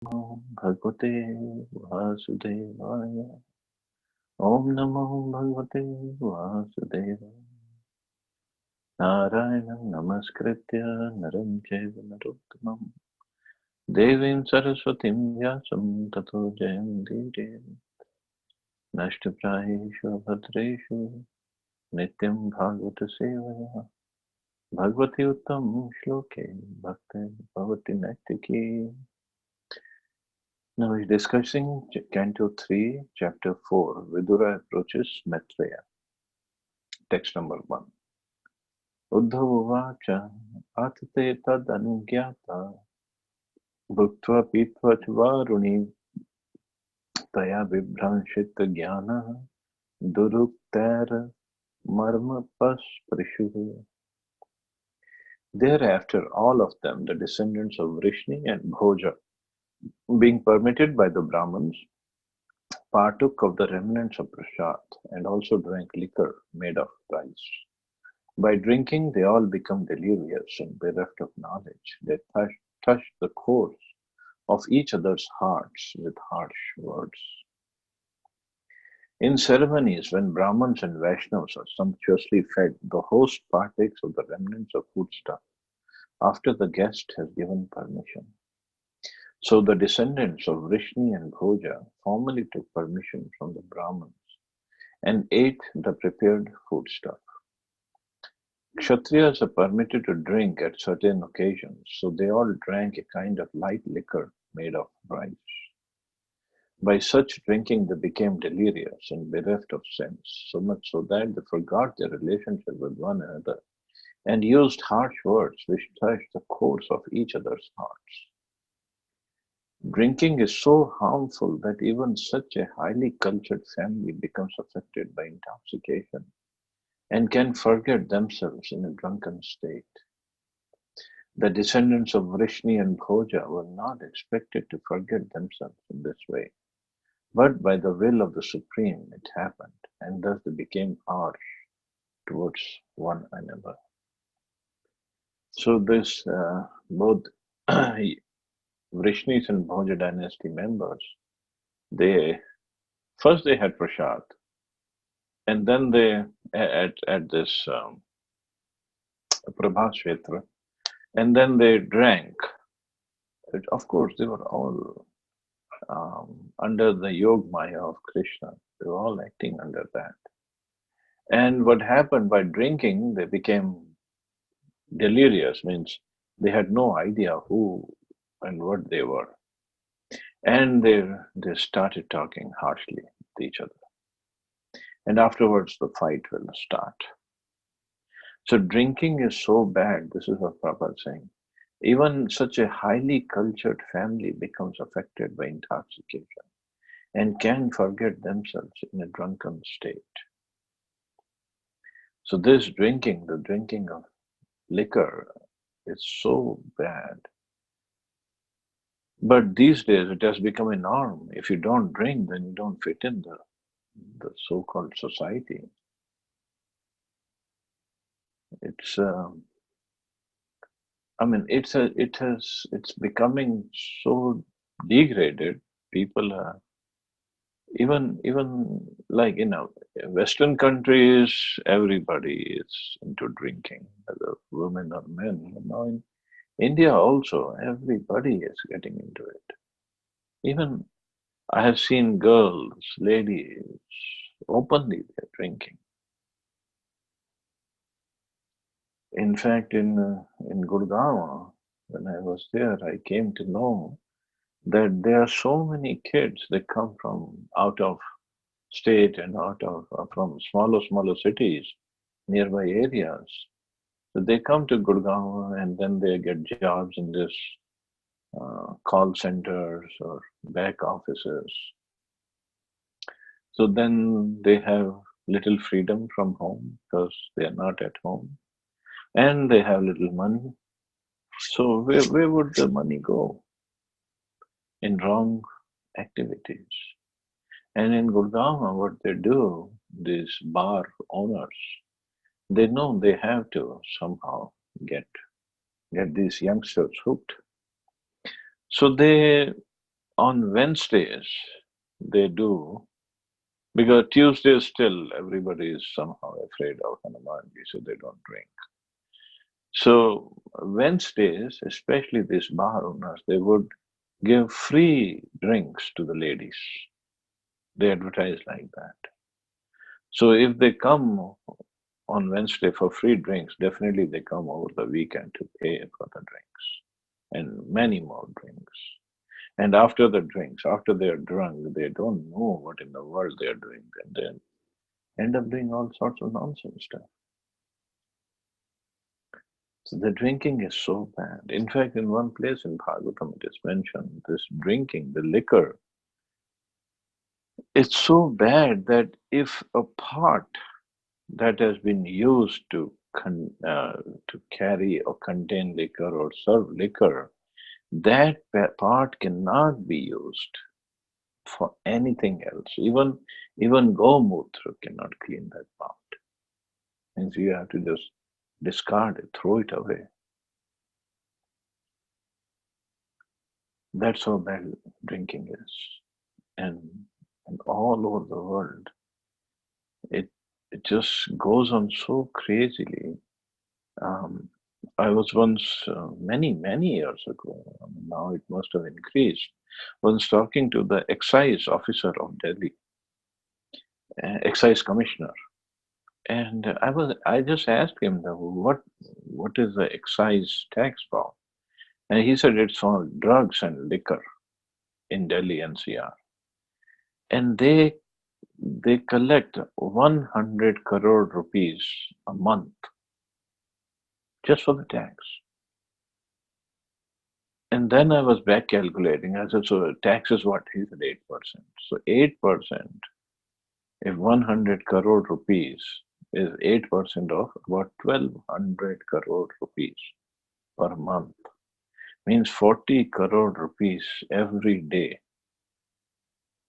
Bhagavate Vasudevaya. Om Namo Bhagavate Vasudevaya. Narayanam Namaskritya Naram Chaiva Narottamam Devim Saraswatim Vyasam Tato Jayam Diri Nashtaprayeshu Bhadreshu Nityam Bhagavata Sevaya Bhagavati Uttam Shloke Bhakti Bhavati Naitiki. Now he's discussing Canto 3, Chapter 4, Vidura approaches Maitreya. Text number 1. Uddhava Uvacha Atate Tad Anugyata Bhuktva Pitva Varuni Taya Vibhranshita Jnana Duruktar Marma Pasprishu. Thereafter, all of them, the descendants of Vrishni and Bhoja, being permitted by the Brahmins, partook of the remnants of prasad and also drank liquor made of rice. By drinking, they all become delirious and bereft of knowledge. They touch the cores of each other's hearts with harsh words. In ceremonies, when Brahmins and Vaishnavas are sumptuously fed, the host partakes of the remnants of foodstuff after the guest has given permission. So the descendants of Vrishni and Bhoja formally took permission from the Brahmins and ate the prepared foodstuff. Kshatriyas are permitted to drink at certain occasions, so they all drank a kind of light liquor made of rice. By such drinking, they became delirious and bereft of sense, so much so that they forgot their relationship with one another and used harsh words which touched the cores of each other's hearts. Drinking is so harmful that even such a highly cultured family becomes affected by intoxication and can forget themselves in a drunken state. The descendants of Vrishni and Bhoja were not expected to forget themselves in this way, but by the will of the Supreme it happened, and thus they became harsh towards one another. So this both Vrishnis and Bhoja dynasty members, they first they had prasad, and then they at this Prabhasvetra, and then they drank. Of course, they were all under the Yog Maya of Krishna. They were all acting under that. And what happened by drinking, they became delirious, means they had no idea who and what they were. And they started talking harshly with each other. And afterwards, the fight will start. So drinking is so bad. This is what Prabhupada is saying. Even such a highly cultured family becomes affected by intoxication and can forget themselves in a drunken state. So this drinking, the drinking of liquor, is so bad. But these days it has become a norm. If you don't drink, then you don't fit in the so-called society. It's it's becoming so degraded. People are even like Western countries, everybody is into drinking, whether women or men. Now in India also, everybody is getting into it. Even I have seen girls, ladies, openly they're drinking. In fact, in Gurgaon, when I was there, I came to know that there are so many kids that come from out of state and out of from smaller cities, nearby areas. So they come to Gurgaon and then they get jobs in this call centers or back offices. So then they have little freedom from home because they are not at home, and they have little money. So where would the money go? In wrong activities. And in Gurgaon, what they do, these bar owners, they know they have to somehow get these youngsters hooked. So they On Wednesdays, they do, because Tuesdays still everybody is somehow afraid of Hanumanji, so they don't drink. So Wednesdays, especially these bar owners, they would give free drinks to the ladies. They advertise like that. So if they come on Wednesday for free drinks, definitely they come over the weekend to pay for the drinks and many more drinks. And after the drinks, after they are drunk, they don't know what in the world they are doing, and then end up doing all sorts of nonsense stuff. So the drinking is so bad. In fact, in one place in Bhagavatam, it is mentioned this drinking, the liquor, it's so bad that if a pot that has been used to carry or contain liquor or serve liquor, that pot cannot be used for anything else. Even Gomutra cannot clean that pot. Means you have to just discard it, throw it away. That's how bad drinking is. And all over the world, it it just goes on so crazily. Um, I was once, many years ago, I mean, now it must have increased, was talking to the excise officer of Delhi, excise commissioner. And I just asked him, what is the excise tax for? And he said it's on drugs and liquor in Delhi NCR. And they collect 100 crore rupees a month just for the tax. And then I was back calculating. I said, so tax is what? He said 8%. So 8%, if 100 crore rupees is 8% of about 1200 crore rupees per month, means 40 crore rupees every day.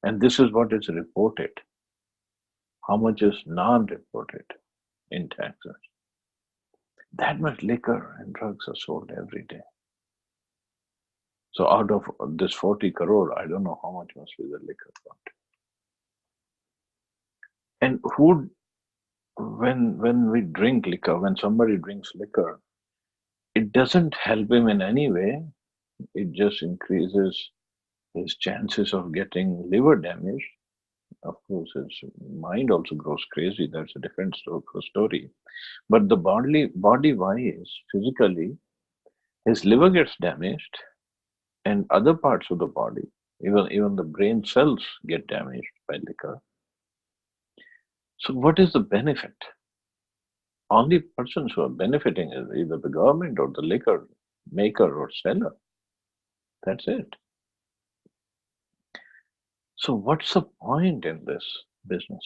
And this is what is reported. How much is non-reported in taxes? That much liquor and drugs are sold every day. So out of this 40 crore, I don't know how much must be the liquor part. And when we drink liquor, when somebody drinks liquor, it doesn't help him in any way. It just increases his chances of getting liver damage. Of course, his mind also grows crazy. That's a different story. But the body wise, physically, his liver gets damaged, and other parts of the body, even the brain cells get damaged by liquor. So what is the benefit? Only persons who are benefiting is either the government or the liquor maker or seller. That's it. So what's the point in this business?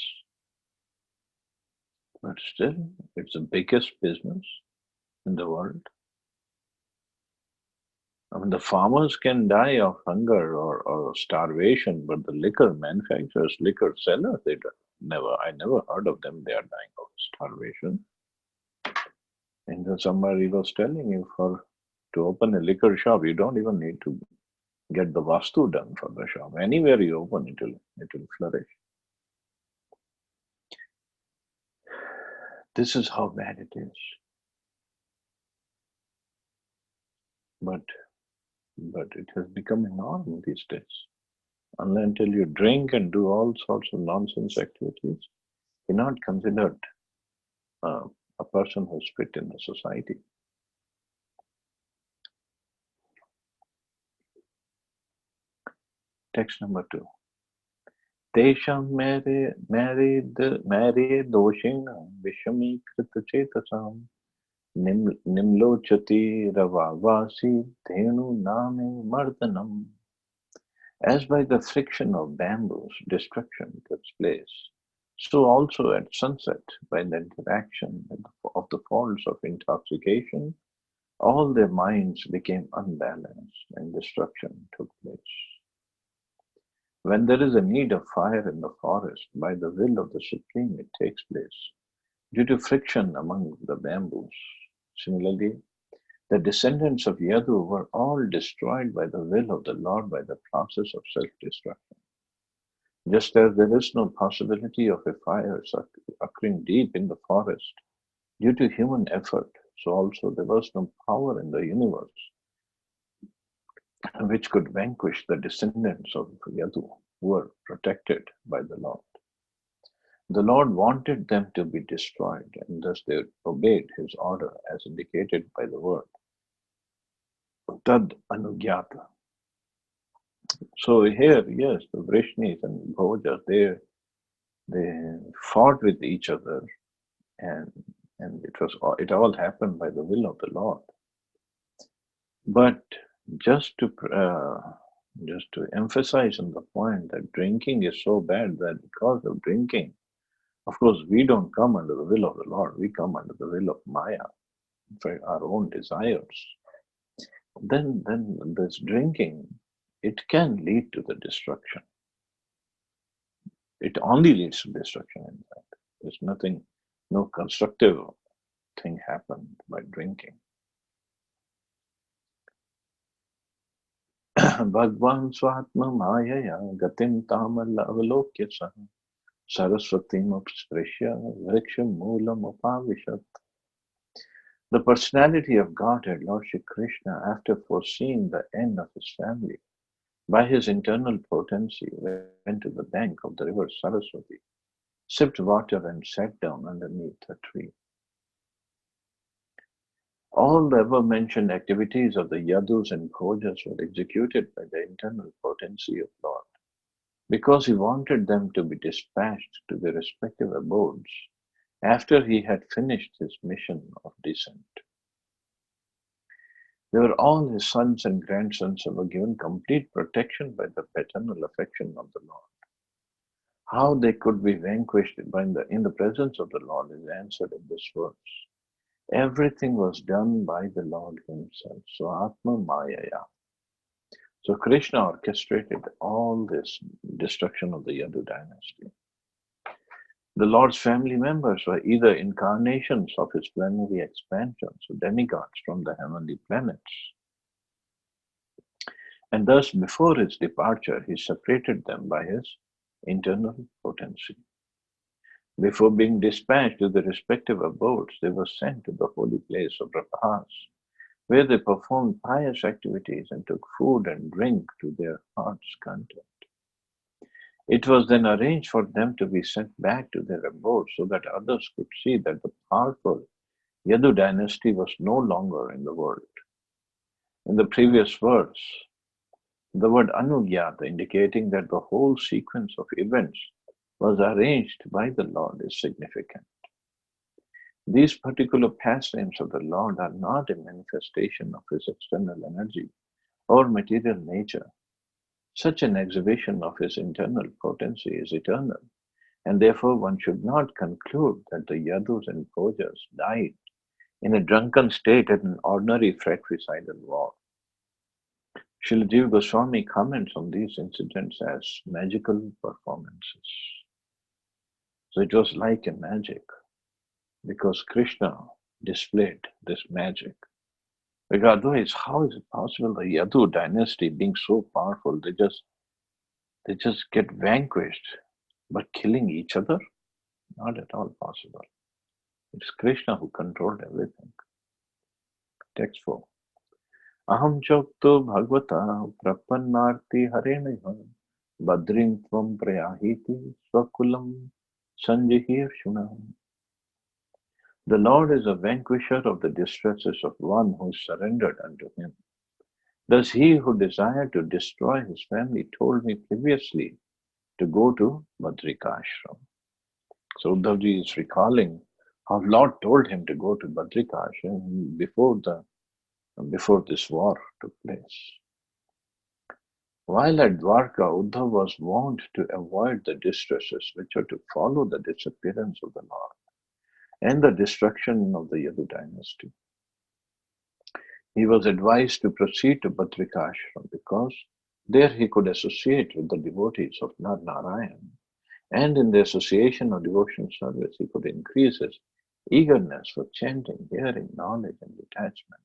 But still, it's the biggest business in the world. I mean, the farmers can die of hunger or starvation, but the liquor manufacturers, liquor sellers, I never heard of them. They are dying of starvation. And then somebody was telling you to open a liquor shop, you don't even need to get the vastu done for the shop. Anywhere you open, it will flourish. This is how bad it is. But it has become a norm these days. Until you drink and do all sorts of nonsense activities, you're not considered a person who's fit in the society. Text number 2. Tesham mere doshena vishami kritachetasam nimlochati ravavasi dhenu name mardanam. As by the friction of bamboos, destruction takes place, so also at sunset, by the interaction of the faults of intoxication, all their minds became unbalanced and destruction took place. When there is a need of fire in the forest, by the will of the Supreme it takes place, due to friction among the bamboos. Similarly, The descendants of Yadu were all destroyed by the will of the Lord by the process of self-destruction. Just as there is no possibility of a fire occurring deep in the forest due to human effort, so also there was no power in the universe which could vanquish the descendants of Yadu who were protected by the Lord. The Lord wanted them to be destroyed, and thus they obeyed his order as indicated by the word Tad Anugyata. So here, yes, the Vrishnis and Bhojas, they fought with each other, and it all happened by the will of the Lord. But just to just to emphasize on the point that drinking is so bad that because of drinking, of course, we don't come under the will of the Lord. We come under the will of Maya, for our own desires. Then this drinking, it can lead to the destruction. It only leads to destruction, in fact. There's nothing, no constructive thing happened by drinking. Bhagwan Swatma Mayaya Gatim Tamal Avalokya Saha Saraswatim Upsprishya Vriksham Moolam Upavishat. The personality of Godhead, Lord Shri Krishna, after foreseeing the end of his family, by his internal potency, went to the bank of the river Saraswati, sipped water, and sat down underneath a tree. All the above-mentioned activities of the Yadus and Bhojas were executed by the internal potency of Lord, because he wanted them to be dispatched to their respective abodes after he had finished his mission of descent. They were all his sons and grandsons who were given complete protection by the paternal affection of the Lord. How they could be vanquished in the presence of the Lord is answered in this verse. Everything was done by the Lord himself. So Atma Mayaya. So Krishna orchestrated all this destruction of the Yadu dynasty. The Lord's family members were either incarnations of his plenary expansion, so demigods from the heavenly planets. And thus, before his departure, he separated them by his internal potency. Before being dispatched to their respective abodes, they were sent to the holy place of Rabhas, where they performed pious activities and took food and drink to their heart's content. It was then arranged for them to be sent back to their abodes so that others could see that the powerful Yadu dynasty was no longer in the world. In the previous verse, the word Anugyata, indicating that the whole sequence of events was arranged by the Lord, is significant. These particular pastimes of the Lord are not a manifestation of his external energy or material nature. Such an exhibition of his internal potency is eternal, and therefore one should not conclude that the Yadus and Bhojas died in a drunken state at an ordinary fratricidal war. Srila Jiva Goswami comments on these incidents as magical performances. So it was like a magic, because Krishna displayed this magic. Because otherwise, how is it possible the Yadu dynasty being so powerful, they just get vanquished by killing each other? Not at all possible. It's Krishna who controlled everything. Text 4. Aham chokto bhagavata prapannarti hareneha badrim tvam prayahiti swakulam sanjihir shunam. The Lord is a vanquisher of the distresses of one who surrendered unto him. Thus he who desired to destroy his family told me previously to go to Badrikashram. So Uddhavji is recalling how Lord told him to go to Badrikashram before this war took place. While at Dwarka, Uddhava was warned to avoid the distresses which are to follow the disappearance of the Lord and the destruction of the Yadu dynasty. He was advised to proceed to Badrikashram because there he could associate with the devotees of Narayan, and in the association of devotion service he could increase his eagerness for chanting, hearing, knowledge, and detachment.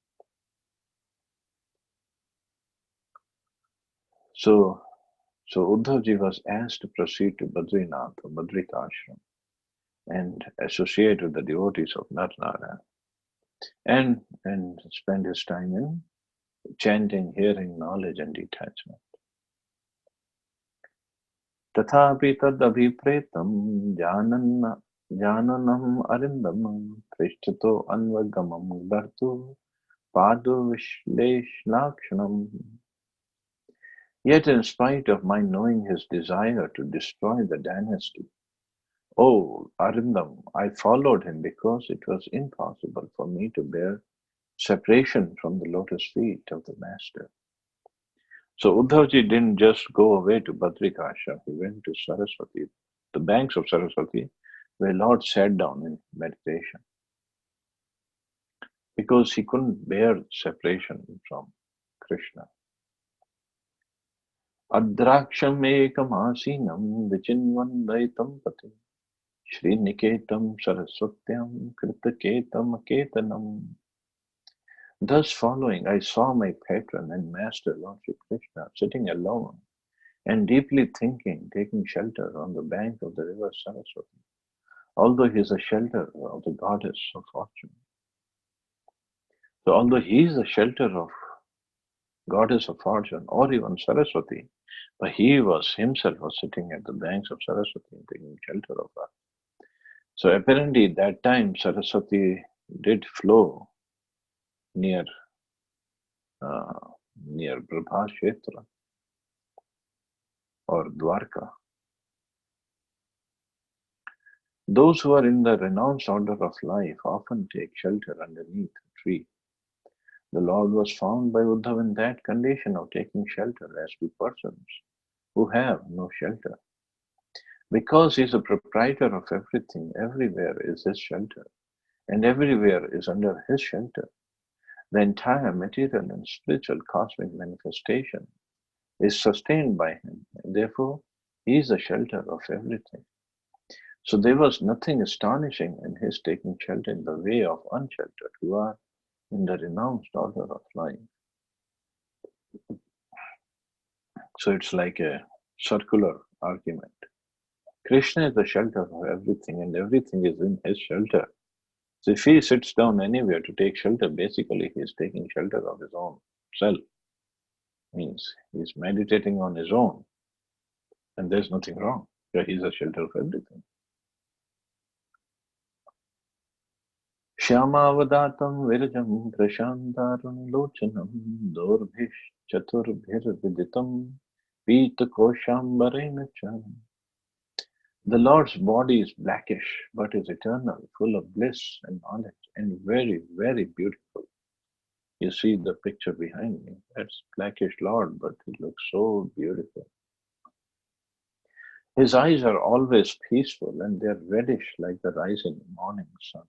So, so Uddhavji was asked to proceed to Badrinath or Badrika ashram and associate with the devotees of Narnara and spend his time in chanting, hearing, knowledge, and detachment. तथापि तदभिप्रेतं जाननम् अरिन्दमं पृष्ठतो अन्वगमं भर्तुः पादुविश्लेषणाक्षणम्. Yet in spite of my knowing his desire to destroy the dynasty, oh Arindam, I followed him because it was impossible for me to bear separation from the lotus feet of the Master. So Uddhavji didn't just go away to Badrikasha, he went to Saraswati, the banks of Saraswati, where Lord sat down in meditation because he couldn't bear separation from Krishna. Adraksham ekam asinam vichinvandaitam pati Sriniketam Saraswatyam Kritaketam Aketanam. Thus following, I saw my patron and master Lord Sri Krishna sitting alone and deeply thinking, taking shelter on the bank of the river Saraswati, although he is a shelter of the goddess of fortune. So although he is the shelter of goddess of fortune or even Saraswati, but he was himself was sitting at the banks of Saraswati and taking shelter of her. So apparently that time Saraswati did flow near uh, near Prabhashetra or Dwarka. Those who are in the renounced order of life often take shelter underneath a tree. The Lord was found by Uddhava in that condition of taking shelter, as do persons who have no shelter. Because he is the proprietor of everything, everywhere is his shelter, and everywhere is under his shelter. The entire material and spiritual cosmic manifestation is sustained by him, and therefore he is the shelter of everything. So there was nothing astonishing in his taking shelter in the way of unsheltered who are in the renounced order of life. So it's like a circular argument. Krishna is the shelter of everything, and everything is in his shelter. So if he sits down anywhere to take shelter, basically he is taking shelter of his own self. Means he's meditating on his own, and there's nothing wrong. He's a shelter of everything. श्यामावदातं विरजं प्रशान्तारुणलोचनं दोर्भिश्चतुर्भिर्विदितं पीतकोशाम्बरेण च. The Lord's body is blackish, but is eternal, full of bliss and knowledge, and very, very beautiful. You see the picture behind me. That's blackish Lord, but he looks so beautiful. His eyes are always peaceful, and they're reddish like the rising morning sun.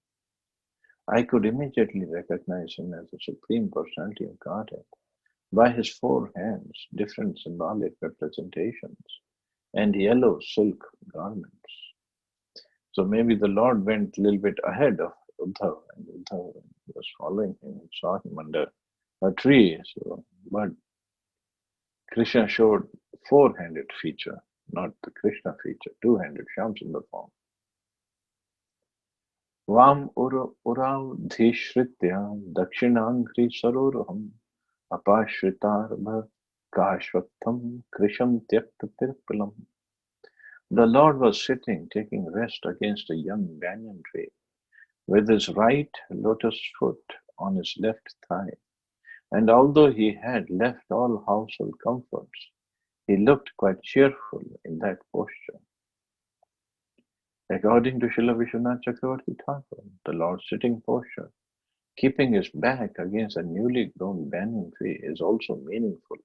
I could immediately recognize him as the Supreme Personality of Godhead by his four hands, different symbolic representations, and yellow silk garments. So maybe the Lord went a little bit ahead of Uddhava, and Uddhava was following him and saw him under a tree. So, but Krishna showed four-handed feature, not the Krishna feature, two-handed Shyamsundar form. Vam uravdhishritya dakshinankri saroruham apashritarbha kashvatham krisham tyakta tirpilam. The Lord was sitting, taking rest against a young banyan tree, with his right lotus foot on his left thigh. And although he had left all household comforts, he looked quite cheerful in that posture. According to Srila Vishwanath Chakravarti Thakur, the Lord's sitting posture, keeping his back against a newly grown banyan tree, is also meaningful.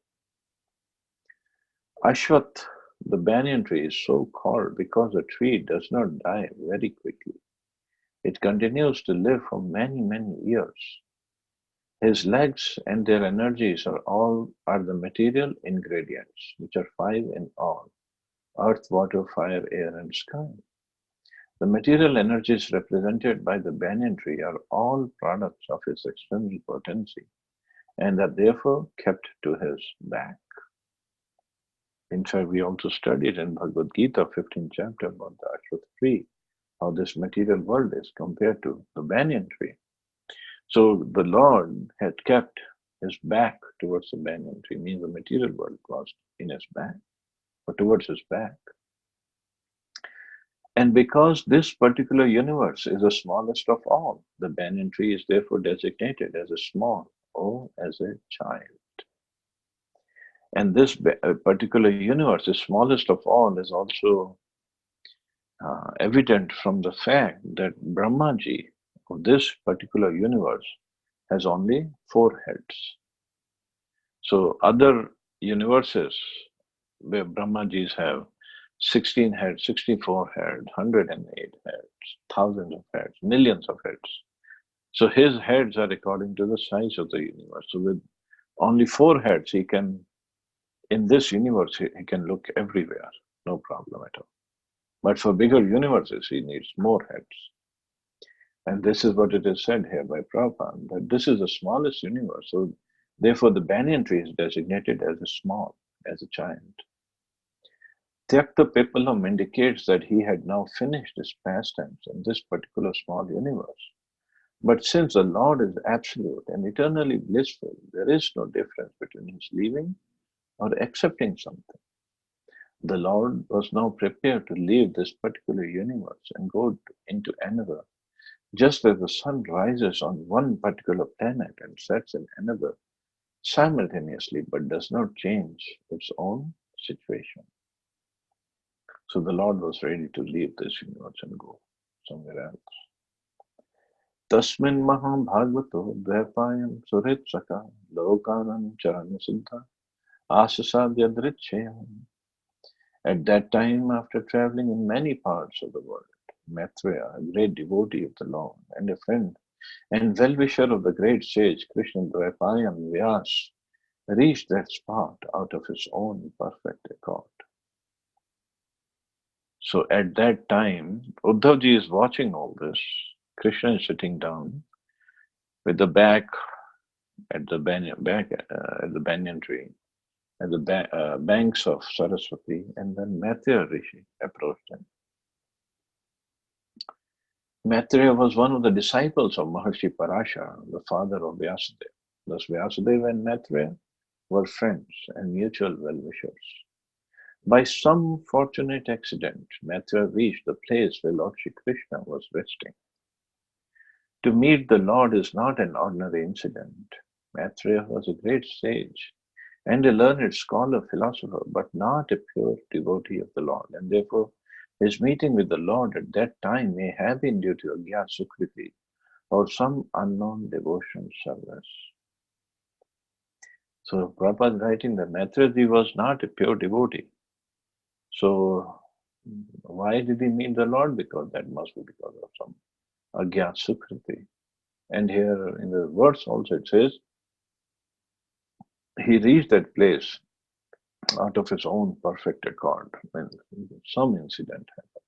Ashwath, the banyan tree, is so called because the tree does not die very quickly. It continues to live for many, many years. His legs and their energies are the material ingredients, which are five in all: earth, water, fire, air, and sky. The material energies represented by the banyan tree are all products of his external potency and are therefore kept to his back. In fact, we also studied in Bhagavad Gita, 15th chapter, about the Ashwatth tree, how this material world is compared to the banyan tree. So the Lord had kept his back towards the banyan tree, means the material world was in his back, or towards his back. And because this particular universe is the smallest of all, the banyan tree is therefore designated as a small or as a child. And this particular universe, the smallest of all, is also evident from the fact that Brahmaji of this particular universe has only 4 heads. So other universes where Brahmajis have 16 heads, 64 heads, 108 heads, thousands of heads, millions of heads. So his heads are according to the size of the universe. So with only 4 heads, he can, in this universe, he can look everywhere, no problem at all. But for bigger universes, he needs more heads. And this is what it is said here by Prabhupada, that this is the smallest universe. So therefore the banyan tree is designated as a small, as a child. Tyakta Pepalam indicates that he had now finished his pastimes in this particular small universe. But since the Lord is absolute and eternally blissful, there is no difference between his leaving or accepting something. The Lord was now prepared to leave this particular universe and go into another, just as the sun rises on one particular planet and sets in another simultaneously but does not change its own situation. So the Lord was ready to leave this universe and go somewhere else. Tasmin maham bhagavato dvaipayam suritsaka lokanam charana siddha asasadya dritchayam. At that time, after traveling in many parts of the world, Maitreya, a great devotee of the Lord and a friend and well-wisher of the great sage Krishna Dvaipayam Vyas, reached that spot out of his own perfect accord. So at that time, Uddhavji is watching all this. Krishna is sitting down with the back at the banyan tree, at the banks of Saraswati, and then Maitreya Rishi approached him. Maitreya was one of the disciples of Maharshi Parashar, the father of Vyasadeva. Thus Vyasadeva and Maitreya were friends and mutual well-wishers. By some fortunate accident, Maitreya reached the place where Lord Shri Krishna was resting. To meet the Lord is not an ordinary incident. Maitreya was a great sage and a learned scholar, philosopher, but not a pure devotee of the Lord, and therefore his meeting with the Lord at that time may have been due to Agyat Sukriti or some unknown devotion service. So Prabhupada is writing that Maitreya was not a pure devotee. So why did he meet the Lord? Because that must be because of some Agyat Sukriti. And here in the verse also it says, he reached that place out of his own perfect accord when some incident happened.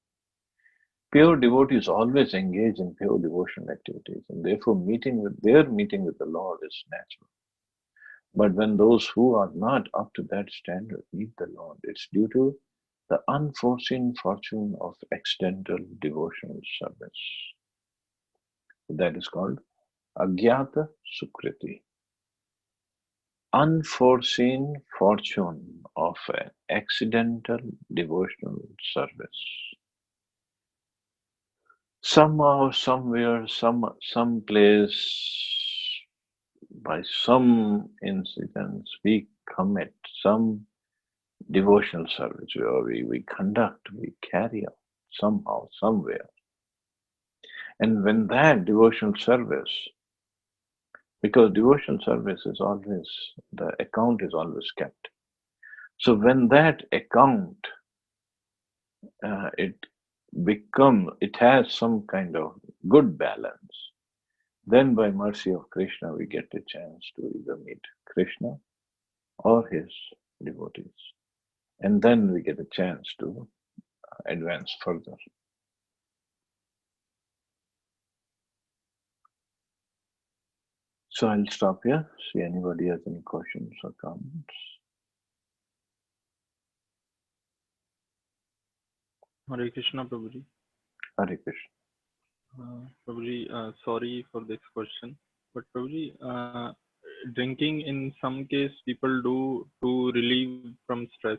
Pure devotees always engage in pure devotional activities, and therefore their meeting with the Lord is natural. But when those who are not up to that standard meet the Lord, it's due to the unforeseen fortune of accidental devotional service. That is called Agyata Sukriti. Unforeseen fortune of an accidental devotional service. Somehow, somewhere, some place, by some incidents, we commit some devotional service, or we conduct, we carry out somehow, somewhere. And when that devotional service, because devotional service is always, the account is always kept. So when that account, it has some kind of good balance, then by mercy of Krishna, we get a chance to either meet Krishna or his devotees. And then we get a chance to advance further. So I'll stop here. See anybody has any questions or comments. Hare Krishna, Prabhuji. Hare Krishna. Prabhuji, sorry for this question, but Prabhuji, drinking in some case people do to relieve from stress.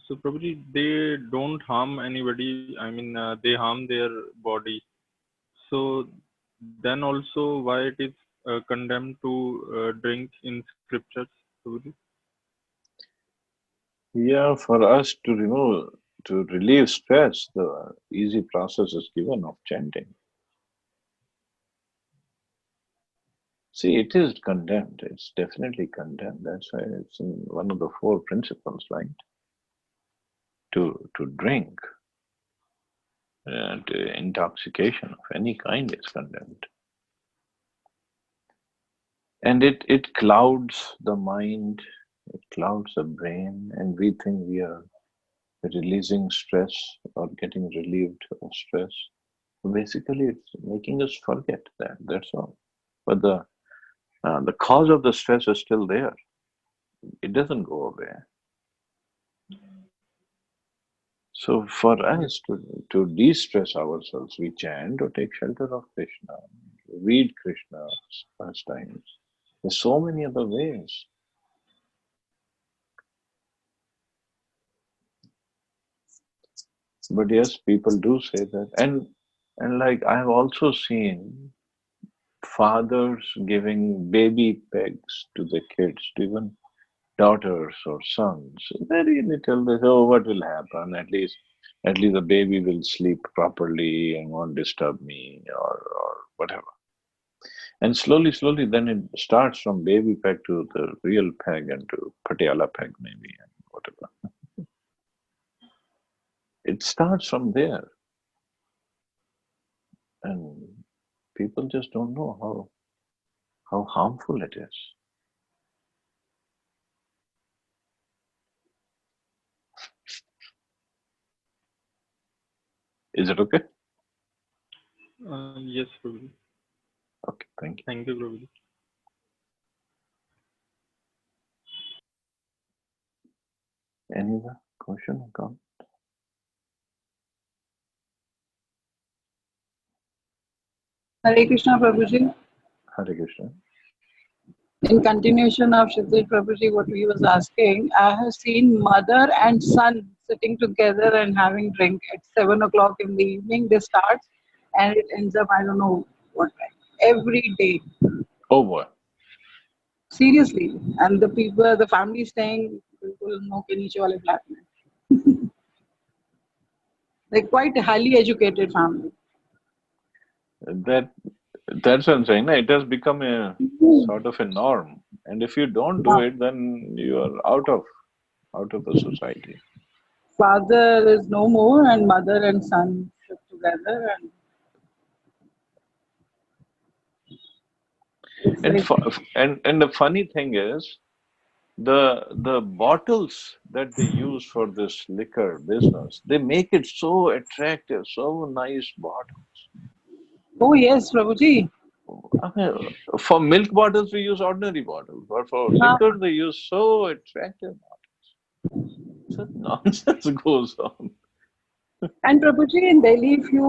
So Prabhuji, they don't harm anybody. I mean, they harm their body. So then also, why it is condemned to drink in scriptures, Prabhuji? Yeah, for us to remove, to relieve stress, the easy process is given of chanting. See, it is condemned. It's definitely condemned. That's why it's in one of the four principles, right? To drink and intoxication of any kind is condemned. And it clouds the mind, it clouds the brain, and we think we are releasing stress or getting relieved of stress. Basically, it's making us forget that. That's all. But the cause of the stress is still there. It doesn't go away. So for us to de-stress ourselves, we chant or take shelter of Krishna, read Krishna's pastimes. There's so many other ways. But yes, people do say that. And like I've also seen fathers giving baby pegs to the kids, to even daughters or sons. Very little. They say, oh, what will happen? At least the baby will sleep properly and won't disturb me or whatever. And slowly, slowly, then it starts from baby peg to the real peg and to Patiala peg maybe and whatever. It starts from there, and people just don't know how harmful it is. Is it okay? Yes, Prabhuji. Okay, thank you. Thank you, Prabhuji. Any other question or comment? Hare Krishna Prabhuji. Hare Krishna. In continuation of Shridhar Prabhuji, what he was asking, I have seen mother and son sitting together and having drink at 7 o'clock in the evening. They start and it ends up, I don't know what time. Every day. Oh boy. Seriously. And the people, the family staying, people know ke niche wale flat mein. They're quite a highly educated family. That that's what I'm saying. It has become a sort of a norm. And if you don't do Yeah. it, then you are out of the society. Father is no more and mother and son sit together and it's And like, for, and the funny thing is, the bottles that they use for this liquor business, they make it so attractive, so nice bottles. oh yes, Prabhuji. I mean, for milk bottles we use ordinary bottles, but for Yeah. liquor they use so attractive bottles. Such nonsense goes on. And Prabhuji, in Delhi, if you,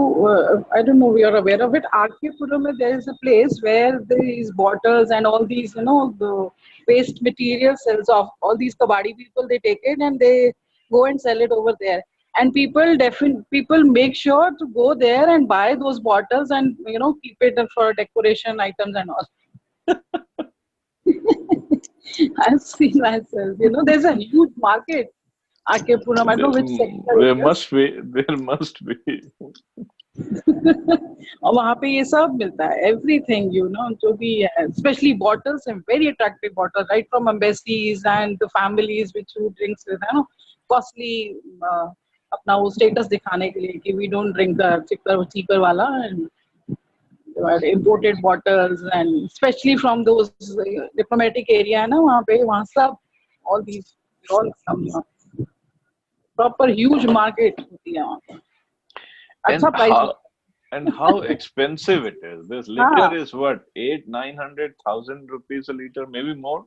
I don't know, we are aware of it, RK Puram, there is a place where these bottles and all these, the waste material sells off. All these kabadi people, they take it and they go and sell it over there. And people make sure to go there and buy those bottles and, keep it for decoration items and all. I've seen myself, there's a huge market, RK Puram, I don't know which sector it There is. must be, there must be. और वहाँ पे ये सब मिलता है everything जो भी है especially bottles and very attractive bottles right from embassies and the families which who drinks with costly अपना वो status दिखाने के लिए कि we don't drink the cheaper वाला and imported bottles and especially from those diplomatic area है ना वहाँ पे वहाँ सब all these all come proper huge market होती है वहाँ पे And अच्छा price how and how expensive it is. This हाँ liquor is what, 800-900,000 rupees a liter, maybe more.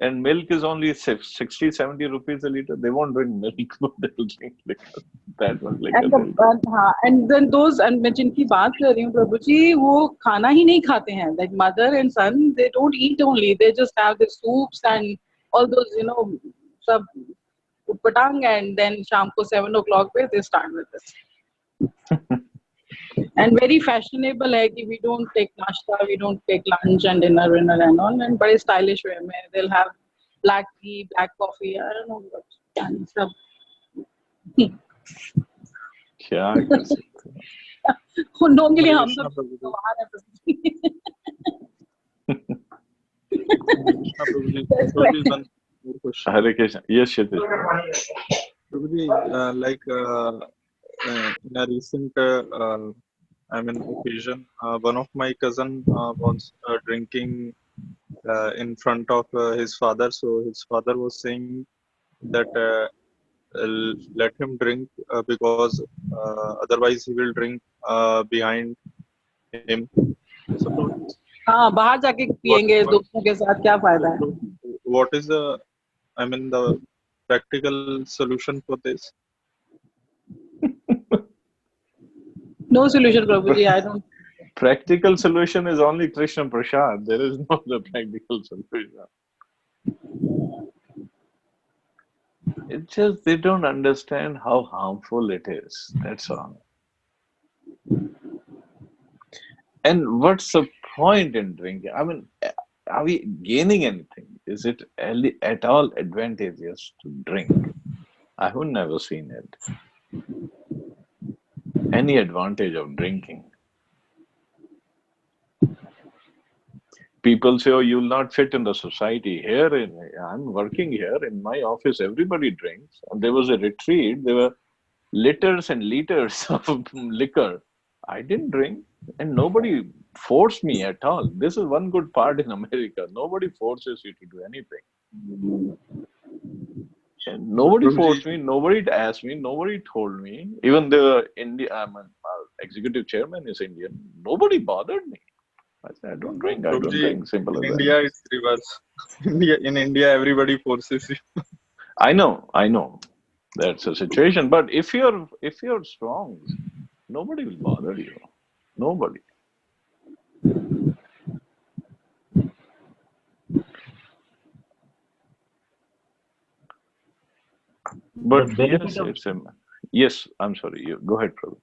And milk is only 60-70 rupees a liter. They won't drink milk, but they'll drink liquor. That was liquor And they'll drink. हाँ, and then those, and मैं जिनकी बात कर रही हूँ प्रभु जी, वो खाना ही नहीं खाते हैं. Like mother and son, they don't eat only. They just have the soups and all those, सब utpatang, and then शाम को 7 o'clock पे they start with this. And very fashionable है कि we don't take nashta, we don't take lunch and dinner and all, and बड़े stylish way में they'll have black tea, black coffee, I don't know what and सब. क्या कर सकते हैं? उन लोगों के लिए Hare हम Krishna सब Prabhuji. गंवार हैं प्रभु Hare Krishna Prabhuji. That's Prabhuji, right. one more question. Hare Krishna. Yes, Kshitij. Prabhuji, in a recent, occasion, one of my cousin was drinking in front of his father. So his father was saying that let him drink because otherwise he will drink behind him. So हाँ, बाहर जाके पिएंगे what, दोस्तों के साथ, क्या फायदा है? so what is the practical solution for this? No solution Prabhu ji, I don't. Practical solution is only Krishna Prasad. There is no other practical solution. It's just they don't understand how harmful it is. That's all. And what's the point in drinking? I mean, are we gaining anything? Is it at all advantageous to drink? I have never seen it. Any advantage of drinking? People say, oh, you'll not fit in the society. I'm working here in my office, everybody drinks. And there was a retreat, there were liters and liters of liquor. I didn't drink, and nobody forced me at all. This is one good part in America. Nobody forces you to do anything. And nobody forced me, nobody asked me, nobody told me. Even the executive chairman is Indian. Nobody bothered me. I said, I don't drink, simple In as that. India, it's reverse. In India, everybody forces you. I know. That's a situation. But if you're strong, nobody will bother you. Nobody. But yes, I'm sorry. You go ahead, Prabhu.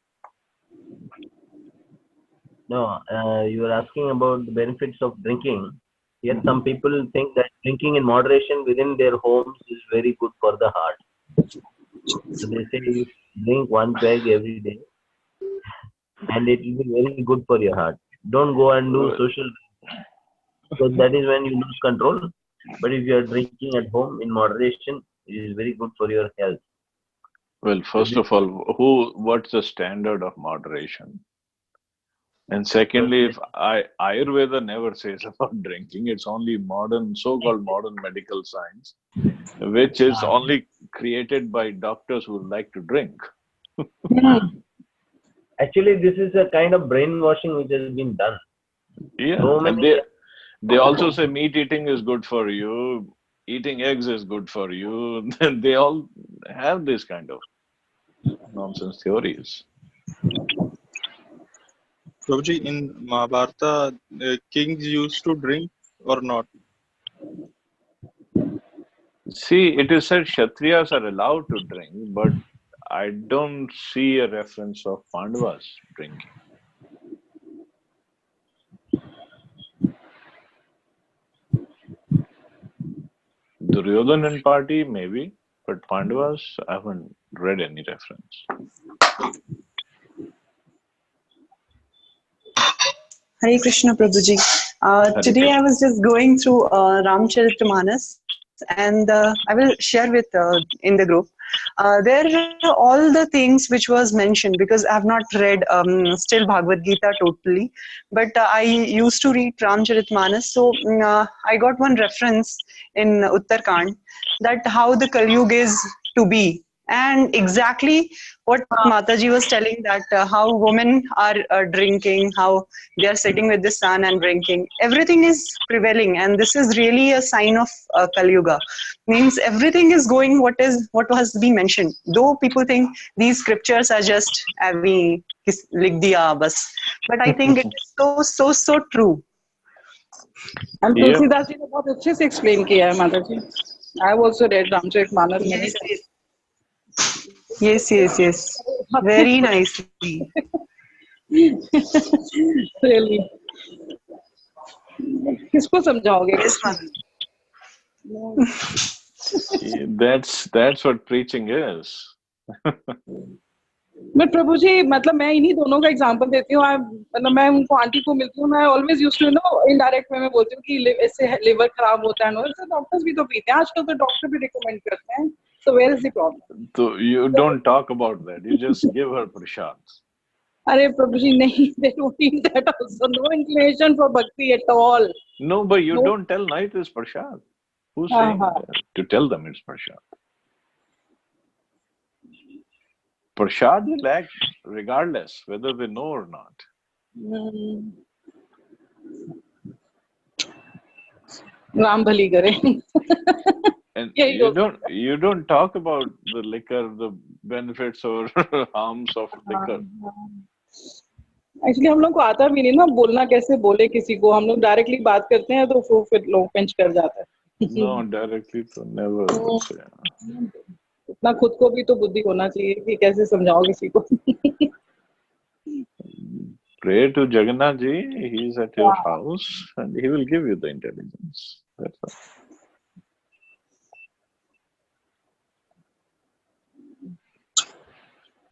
No, you were asking about the benefits of drinking. Yet some people think that drinking in moderation within their homes is very good for the heart. So they say you drink one peg every day, and it will be very good for your heart. Don't go and do social, because that is when you lose control. But if you are drinking at home in moderation, it is very good for your health. Well, first of all, what's the standard of moderation? And secondly, if Ayurveda never says about drinking, it's only so-called modern medical science, which is only created by doctors who like to drink. Actually, this is a kind of brainwashing which has been done. Yeah, so and they also say meat eating is good for you, eating eggs is good for you. They all have this kind of nonsense theories. Prabhuji, in Mahabharata, kings used to drink or not? See, it is said Kshatriyas are allowed to drink, but I don't see a reference of Pandavas drinking. Duryodhan party, maybe, but Pandavas, I haven't read any reference. Hare Krishna Prabhuji. Today I was just going through Ramcharitmanas, and I will share with in the group. There are all the things which was mentioned, because I have not read still Bhagavad Gita totally, but I used to read Ramcharitmanas. So I got one reference in Uttarakhand that how the Kali Yuga is to be, And exactly what Mataji was telling, that how women are drinking, how they are sitting with the sun and drinking. Everything is prevailing, and this is really a sign of Kali Yuga. Means everything is going what has been mentioned. Though people think these scriptures are just abhi likh diya bas, but I think it is so true. And Yep. Tulsidas ji ने बहुत अच्छे से explain किया है माता जी. I have also read Ramcharitmanas many Yes, yes, yes, yes. Very nicely. times. Really. किसको समझाओगे? Yes, Mataji. That's what preaching is. मैं प्रभु जी मतलब मैं इन्हीं दोनों का एग्जांपल देती हूँ. मतलब मैं उनको आंटी को मिलती हूँ, मैं always used to know indirect way में बोलती हूँ कि इससे लिवर खराब होता है. डॉक्टर्स भी तो पीते हैं आजकल, तो डॉक्टर भी रिकमेंड करते हैं. So where is the problem? So you don't talk about that. You just give her prashads. अरे प्रभु जी नहीं, they don't need that also. No inclination for bhakti at all. No, but you No. don't tell night is prasad. Who's saying that? To tell them it's prasad. Prasad will act regardless whether they know or not. Ram भली करे. And Yeah, you don't talk about the liquor, the benefits or harms of liquor. Actually हम लोग को आता भी नहीं ना बोलना, कैसे बोले किसी को. हम लोग डायरेक्टली बात करते हैं तो वो फिर लोग पिंच कर जाता है. No, directly to never say. इतना खुद को भी तो बुद्धि होना चाहिए कि कैसे समझाओ किसी को. Pray to Jagannath ji, he is at your house and he will give you the intelligence. That's all.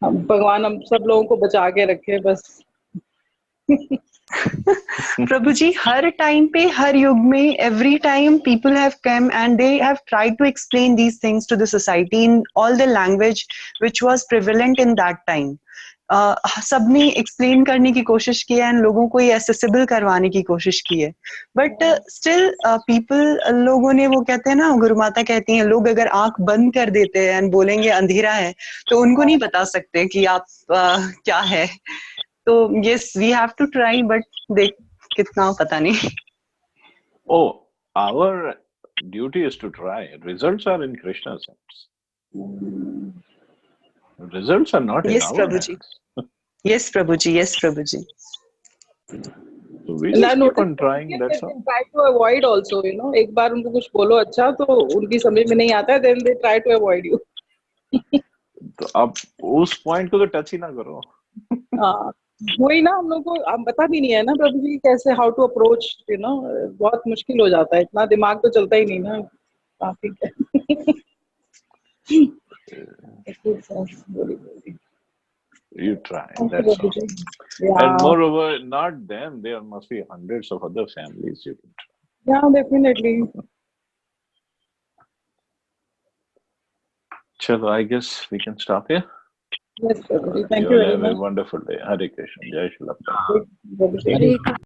भगवान हम सब लोगों को बचा के रखे बस. प्रभु जी, हर टाइम पे, हर युग में, every time people have come and they have tried to explain these things to the society in all the language which was prevalent in that time. सबने एक्सप्लेन करने की कोशिश की है एंड लोगों को ये एसेसिबल करवाने की कोशिश की है, बट स्टिल पीपल, लोगों ने, वो कहते हैं ना, गुरु माता कहती हैं, लोग अगर आंख बंद कर देते हैं एंड बोलेंगे अंधेरा है, तो उनको नहीं बता सकते कि आप क्या है. तो yes, we have to try, but देख कितना पता नहीं. Oh, our duty is to try. Results are in Krishna's hands. Results are not in Yes, our Prabhuji. hands. Yes, Prabhuji. Yes, Prabhuji. So we just keep on trying. That's all. Try to avoid also, you know. एक बार उनको कुछ बोलो अच्छा तो उनकी समझ में नहीं आता है, then they try to avoid you. तो अब उस पॉइंट को तो टच ही ना करो. हाँ, वही ना, हम लोग को अब पता भी नहीं है ना प्रभु जी कैसे how to approach, you know. बहुत मुश्किल हो जाता है, इतना दिमाग तो चलता ही नहीं ना. काफी You try. That's all. And moreover, not them. There must be hundreds of other families you can try. Yeah, definitely. Chalo, I guess we can stop here. Yes, Prabhuji. Thank You you all very have much. a wonderful day. Hare Krishna. Jai Shri Prabhupada. Prabhuji.